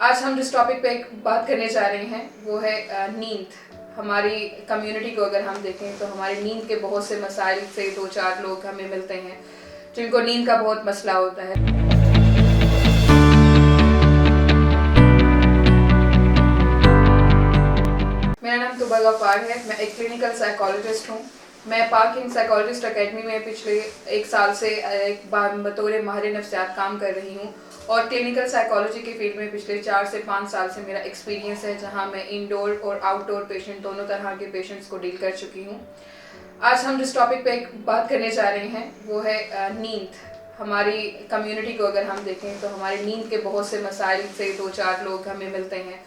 आज हम जिस टॉपिक पे बात करने जा रहे हैं वो है नींद। हमारी कम्युनिटी को अगर हम देखें तो हमारी नींद के बहुत से मसाइल से दो चार लोग हमें मिलते हैं जिनको नींद का बहुत मसला होता है। मेरा नाम तुबा गफ्फार है। मैं एक क्लिनिकल साइकोलॉजिस्ट हूँ। मैं पाक इन साइकोलॉजिस्ट एकेडमी में पिछले एक साल से बतौर माहिर नफ्सियात काम कर रही हूँ और क्लिनिकल साइकोलॉजी के फील्ड में पिछले 4 से 5 साल से मेरा एक्सपीरियंस है, जहाँ मैं इंडोर और आउटडोर पेशेंट दोनों तरह के पेशेंट्स को डील कर चुकी हूँ। आज हम जिस टॉपिक पे बात करने जा रहे हैं वो है नींद। हमारी कम्युनिटी को अगर हम देखें तो हमारी नींद के बहुत से मसाइल से दो चार लोग हमें मिलते हैं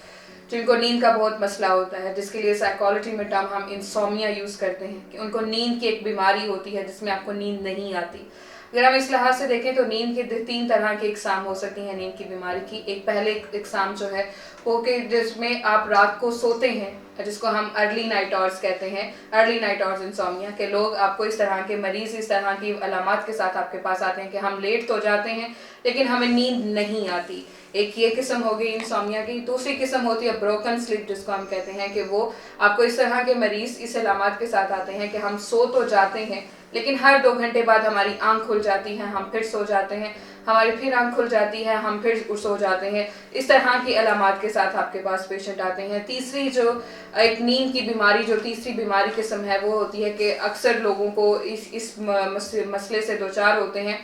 जिनको नींद का बहुत मसला होता है, जिसके लिए साइकोलॉजी में टर्म हम इंसोमिया यूज़ करते हैं कि उनको नींद की एक बीमारी होती है जिसमें आपको नींद नहीं आती। अगर हम इस लिहाज से देखें तो नींद के 3 तरह की इकसाम हो सकती हैं नींद की बीमारी की। एक पहले इकसाम जो है वो कि जिसमें आप रात को सोते हैं, जिसको हम अर्ली नाइट आवर्स कहते हैं, अर्ली नाइट आवर्स इंसोमिया के लोग, आपको इस तरह के मरीज इस तरह की अलामात के साथ आपके पास आते हैं कि हम लेट तो जाते हैं लेकिन हमें नींद नहीं आती। एक ये किस्म हो गई इंसोमिया की। दूसरी किस्म होती है ब्रोकन स्लीप, जिसको हम कहते हैं कि वो आपको इस तरह के मरीज इस अलामात के साथ आते हैं कि हम सो तो जाते हैं लेकिन हर 2 घंटे बाद हमारी आंख खुल जाती है, हम फिर सो जाते हैं, हमारी फिर आंख खुल जाती है, हम फिर सो जाते हैं। इस तरह की अलामात के साथ आपके पास पेशेंट आते हैं। तीसरी जो एक नींद की बीमारी, जो तीसरी बीमारी किस्म है वो होती है कि अक्सर लोगों को इस मसले से दो चार होते हैं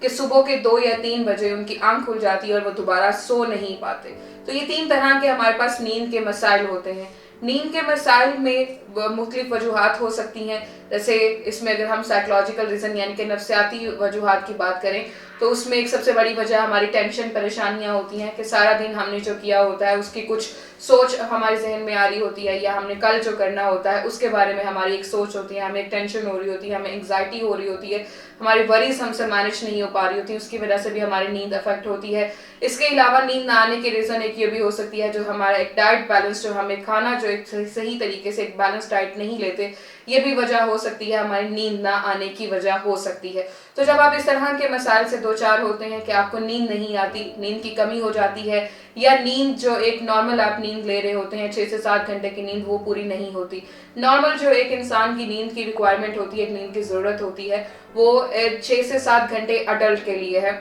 कि सुबह के 2 या 3 बजे उनकी आंख खुल जाती है और वो दोबारा सो नहीं पाते। तो ये 3 तरह के हमारे पास नींद के मसाइल होते हैं। नींद के मसाइल में मुख्तलिफ वजूहात हो सकती हैं। जैसे इसमें अगर हम साइकोलॉजिकल रीज़न यानी कि नफ्सियाती वजूहात की बात करें तो उसमें एक सबसे बड़ी वजह हमारी टेंशन परेशानियां होती हैं कि सारा दिन हमने जो किया होता है उसकी कुछ सोच हमारे जहन में आ रही होती है, या हमने कल जो करना होता है उसके बारे में हमारी एक सोच होती है, हमें एक टेंशन हो रही होती है, हमें एंग्जाइटी हो रही होती है, हमारी वरीज हमसे मैनेज नहीं हो पा रही होती, उसकी वजह से भी हमारी नींद अफेक्ट होती है। इसके अलावा नींद ना आने की रीज़न एक ये भी हो सकती है जो हमारा एक डाइट बैलेंस, जो हमें खाना जो एक सही तरीके से एक बैलेंस डाइट नहीं लेते, ये भी वजह हो सकती है, हमारी नींद ना आने की वजह हो सकती है। तो जब आप इस तरह के मसाइल से दो चार होते हैं कि आपको नींद नहीं आती, नींद की कमी हो जाती है, या नींद जो एक नॉर्मल आप नींद ले रहे होते हैं 6 से 7 घंटे की नींद वो पूरी नहीं होती। नॉर्मल जो एक इंसान की नींद की रिक्वायरमेंट होती है, एक नींद की ज़रूरत होती है, वो 6 से 7 घंटे अडल्ट के लिए है।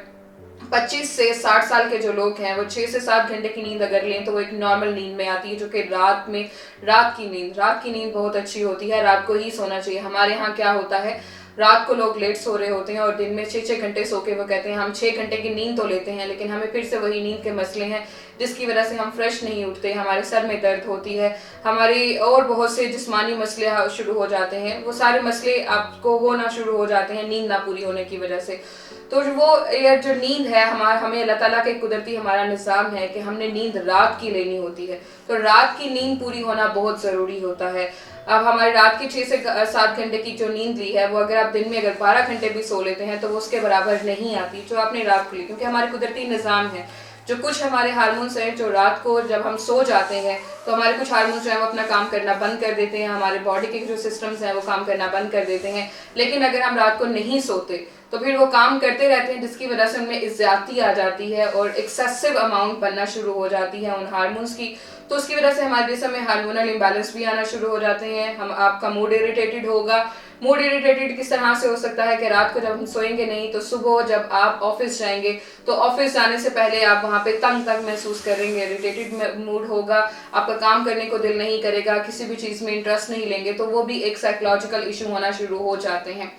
25 से 60 साल के जो लोग हैं वो 6 से 7 घंटे की नींद अगर लें तो वो एक नॉर्मल नींद में आती है, जो कि रात की नींद बहुत अच्छी होती है। रात को ही सोना चाहिए। हमारे यहाँ क्या होता है, रात को लोग लेट सो रहे होते हैं और दिन में 6-6 घंटे सो के वो कहते हैं हम 6 घंटे की नींद तो लेते हैं लेकिन हमें फिर से वही नींद के मसले हैं जिसकी वजह से हम फ्रेश नहीं उठते, हमारे सर में दर्द होती है, हमारी और बहुत से जिस्मानी मसले शुरू हो जाते हैं। वो सारे मसले आपको होना शुरू हो जाते हैं नींद ना पूरी होने की वजह से। तो वो ये जो नींद है हमें अल्लाह ताला के कुदरती हमारा निज़ाम है कि हमने नींद रात की लेनी होती है, तो रात की नींद पूरी होना बहुत ज़रूरी होता है। अब हमारी रात की 6 से 7 घंटे की जो नींद ली है वो अगर आप दिन में अगर 12 घंटे भी सो लेते हैं तो वो उसके बराबर नहीं आती जो आपने रात को ली, क्योंकि हमारे कुदरती निज़ाम है। जो कुछ हमारे हार्मोन्स हैं जो रात को जब हम सो जाते हैं तो हमारे कुछ हार्मोन्स जो है वो अपना काम करना बंद कर देते हैं, हमारे बॉडी के जो सिस्टम्स हैं वो काम करना बंद कर देते हैं। लेकिन अगर हम रात को नहीं सोते तो फिर वो काम करते रहते हैं जिसकी वजह से उनमें इज़्ज़ाती आ जाती है और एक्सेसिव अमाउंट बनना शुरू हो जाती है उन हार्मोन्स की। तो उसकी वजह से हमारे जिस्म में हार्मोनल इम्बैलेंस भी आना शुरू हो जाते हैं। आपका मूड इरिटेटेड होगा। मूड इरिटेटेड किस तरह से हो सकता है कि रात को जब हम सोएंगे नहीं तो सुबह जब आप ऑफिस जाएंगे तो ऑफिस जाने से पहले आप वहाँ पे तंग महसूस करेंगे, इरिटेटेड मूड होगा, आपका काम करने को दिल नहीं करेगा, किसी भी चीज़ में इंटरेस्ट नहीं लेंगे, तो वो भी एक साइकोलॉजिकल इशू होना शुरू हो जाते हैं।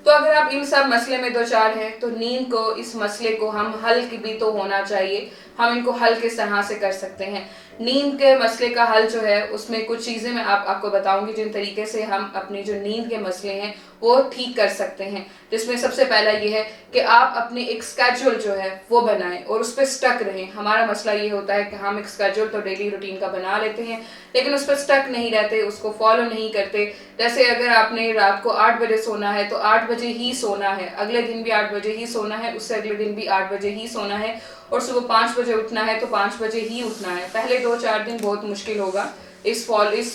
तो अगर आप इन सब मसले में दो चार हैं तो नींद को, इस मसले को हम हल भी तो होना चाहिए, हम इनको हल किस तरह से कर सकते हैं। नींद के मसले का हल जो है उसमें कुछ चीज़ें मैं आपको बताऊंगी जिन तरीके से हम अपनी जो नींद के मसले हैं वो ठीक कर सकते हैं। जिसमें सबसे पहला ये है कि आप अपने एक स्केड्यूल जो है वो बनाएं और उस पर स्टक रहें। हमारा मसला ये होता है कि हम एक स्केड्यूल तो डेली रूटीन का बना लेते हैं लेकिन उस पर स्टक नहीं रहते, उसको फॉलो नहीं करते। जैसे अगर आपने रात को 8 बजे सोना है तो 8 बजे ही सोना है, अगले दिन भी 8 बजे ही सोना है, उससे अगले दिन भी 8 बजे ही सोना है, और सुबह 5 बजे उठना है तो 5 बजे ही उठना है। पहले 2-4 दिन बहुत मुश्किल होगा इस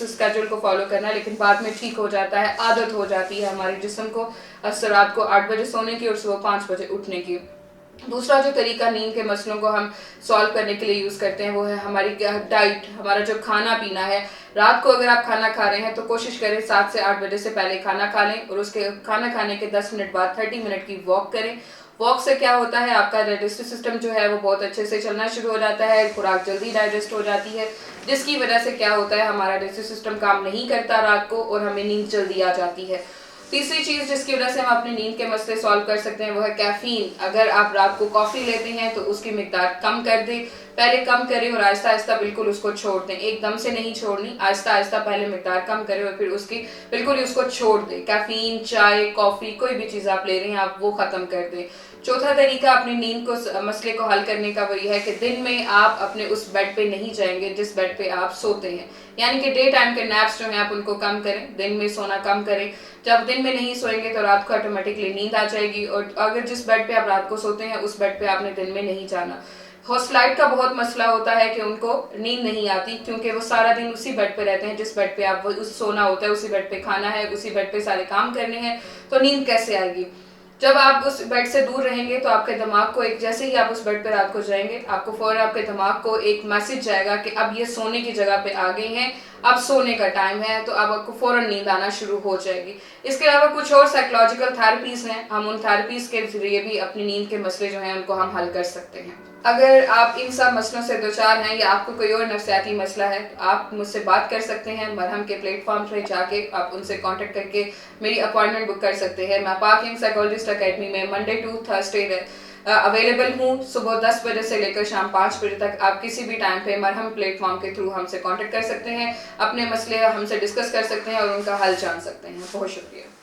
स्केड्यूल को फॉलो करना, लेकिन बाद में ठीक हो जाता है, आदत हो जाती है हमारे जिस्म को रात को 8 बजे सोने की और सुबह 5 बजे उठने की। दूसरा जो तरीका नींद के मसलों को हम सॉल्व करने के लिए यूज़ करते हैं वो है हमारी डाइट, हमारा जो खाना पीना है। रात को अगर आप खाना खा रहे हैं तो कोशिश करें 7 से 8 बजे से पहले खाना खा लें और उसके खाना खाने के 10 मिनट बाद 30 मिनट की वॉक करें। वॉक से क्या होता है, आपका डाइजेस्टिव सिस्टम जो है वो बहुत अच्छे से चलना शुरू हो जाता है, खुराक जल्दी डाइजेस्ट हो जाती है, जिसकी वजह से क्या होता है हमारा डाइजेस्टिव सिस्टम काम नहीं करता रात को और हमें नींद जल्दी आ जाती है। तीसरी चीज जिसकी वजह से हम अपनी नींद के मसले सॉल्व कर सकते हैं वो है कैफीन। अगर आप रात को कॉफी लेते हैं तो उसकी मिकदार कम कर दें, पहले कम करें और आहिस्ता आहिस्ता बिल्कुल उसको छोड़ दें। एकदम से नहीं छोड़नी, आहिस्ता आहिस्ता पहले मिकदार कम करें और फिर उसकी बिल्कुल ही उसको छोड़ दें। कैफीन, चाय, कॉफी, कोई भी चीज आप ले रहे हैं आप वो खत्म कर दें। चौथा तरीका अपनी नींद को मसले को हल करने का वही है कि दिन में आप अपने उस बेड पे नहीं जाएंगे जिस बेड पे आप सोते हैं, यानी कि डे टाइम के नैप्स जो हैं आप उनको कम करें, दिन में सोना कम करें। जब दिन में नहीं सोएंगे तो रात को ऑटोमेटिकली नींद आ जाएगी और अगर जिस बेड पे आप रात को सोते हैं उस बेड पे आपने दिन में नहीं जाना। हॉस्टलाइट का बहुत मसला होता है कि उनको नींद नहीं आती क्योंकि वो सारा दिन उसी बेड पे रहते हैं जिस बेड पे आप उस सोना होता है, उसी बेड पे खाना है, उसी बेड पे सारे काम करने हैं, तो नींद कैसे आएगी। जब आप उस बेड से दूर रहेंगे तो आपके दिमाग को एक, जैसे ही आप उस बेड पर रात को जाएंगे आपको फौरन आपके दिमाग को एक मैसेज जाएगा कि अब ये सोने की जगह पे आ गए हैं, अब सोने का टाइम है, तो अब आपको फौरन नींद आना शुरू हो जाएगी। इसके अलावा कुछ और साइकोलॉजिकल थेरेपीज हैं, हम उन थेरेपीज के जरिए भी अपनी नींद के मसले जो हैं उनको हम हल कर सकते हैं। अगर आप इन सब मसलों से दो चार हैं या आपको कोई और नफ्सियाती मसला है तो आप मुझसे बात कर सकते हैं। मरहम के प्लेटफॉर्म पर जाके आप उनसे कांटेक्ट करके मेरी अपॉइंटमेंट बुक कर सकते हैं। मैं पाक यंग साइकोलॉजिस्ट एकेडमी में मंडे टू थर्सडे अवेलेबल हूँ, सुबह 10 बजे से लेकर शाम 5 बजे तक। आप किसी भी टाइम पे मरहम प्लेटफॉर्म के थ्रू हमसे कांटेक्ट कर सकते हैं, अपने मसले हमसे डिस्कस कर सकते हैं और उनका हल जान सकते हैं। बहुत शुक्रिया।